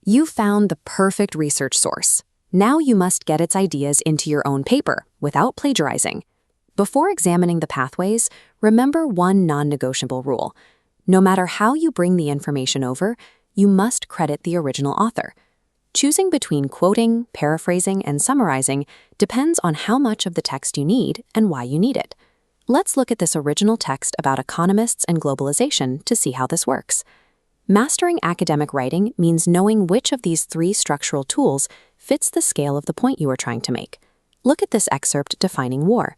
You found the perfect research source. Now you must get its ideas into your own paper without plagiarizing. Before examining the pathways, remember one non-negotiable rule. No matter how you bring the information over, you must credit the original author. Choosing between quoting, paraphrasing, and summarizing depends on how much of the text you need and why you need it. Let's look at this original text about economists and globalization to see how this works. Mastering academic writing means knowing which of these three structural tools fits the scale of the point you are trying to make. Look at this excerpt defining war.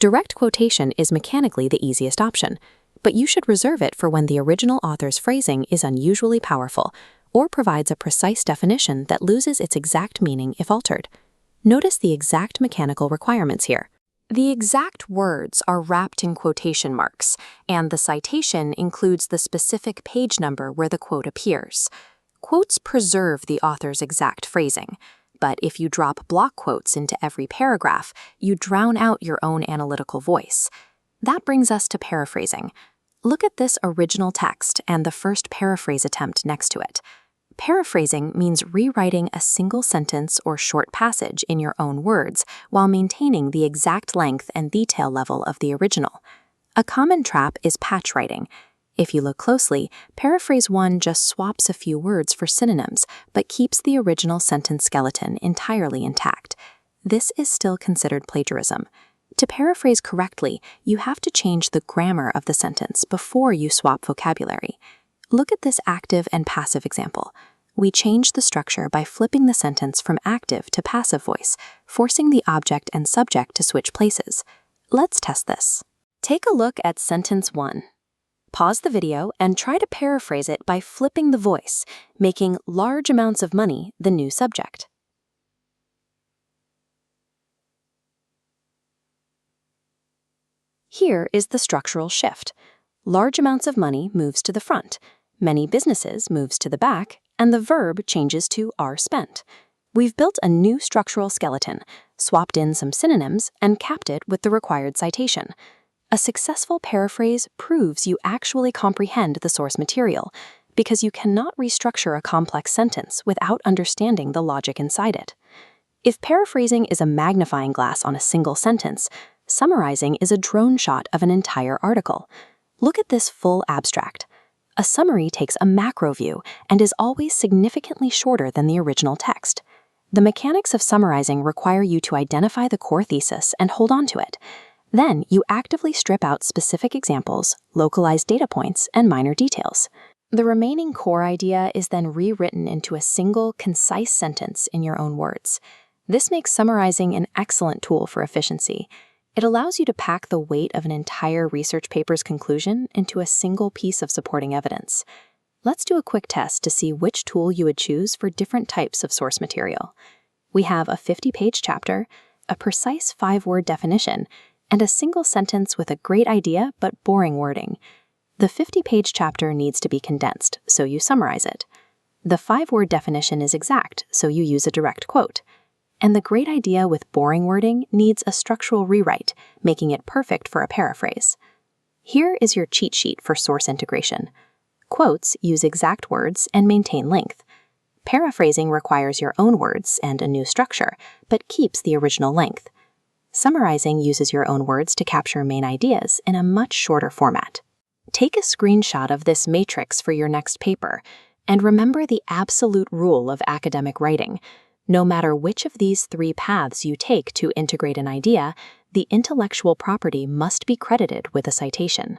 Direct quotation is mechanically the easiest option, but you should reserve it for when the original author's phrasing is unusually powerful or provides a precise definition that loses its exact meaning if altered. Notice the exact mechanical requirements here. The exact words are wrapped in quotation marks, and the citation includes the specific page number where the quote appears. Quotes preserve the author's exact phrasing, but if you drop block quotes into every paragraph, you drown out your own analytical voice. That brings us to paraphrasing. Look at this original text and the first paraphrase attempt next to it. Paraphrasing means rewriting a single sentence or short passage in your own words while maintaining the exact length and detail level of the original. A common trap is patch writing. If you look closely, paraphrase 1 just swaps a few words for synonyms but keeps the original sentence skeleton entirely intact. This is still considered plagiarism. To paraphrase correctly, you have to change the grammar of the sentence before you swap vocabulary. Look at this active and passive example. We change the structure by flipping the sentence from active to passive voice, forcing the object and subject to switch places. Let's test this. Take a look at sentence 1. Pause the video and try to paraphrase it by flipping the voice, making large amounts of money the new subject. Here is the structural shift. Large amounts of money moves to the front, many businesses moves to the back, and the verb changes to are spent. We've built a new structural skeleton, swapped in some synonyms, and capped it with the required citation. A successful paraphrase proves you actually comprehend the source material, because you cannot restructure a complex sentence without understanding the logic inside it. If paraphrasing is a magnifying glass on a single sentence, summarizing is a drone shot of an entire article. Look at this full abstract. A summary takes a macro view and is always significantly shorter than the original text. The mechanics of summarizing require you to identify the core thesis and hold on to it. Then you actively strip out specific examples, localized data points, and minor details. The remaining core idea is then rewritten into a single, concise sentence in your own words. This makes summarizing an excellent tool for efficiency. It allows you to pack the weight of an entire research paper's conclusion into a single piece of supporting evidence. Let's do a quick test to see which tool you would choose for different types of source material. We have a 50-page chapter, a precise 5-word definition, and a single sentence with a great idea but boring wording. The 50-page chapter needs to be condensed, so you summarize it. The 5-word definition is exact, so you use a direct quote. And the great idea with boring wording needs a structural rewrite, making it perfect for a paraphrase. Here is your cheat sheet for source integration. Quotes use exact words and maintain length. Paraphrasing requires your own words and a new structure, but keeps the original length. Summarizing uses your own words to capture main ideas in a much shorter format. Take a screenshot of this matrix for your next paper, and remember the absolute rule of academic writing. No matter which of these 3 paths you take to integrate an idea, the intellectual property must be credited with a citation.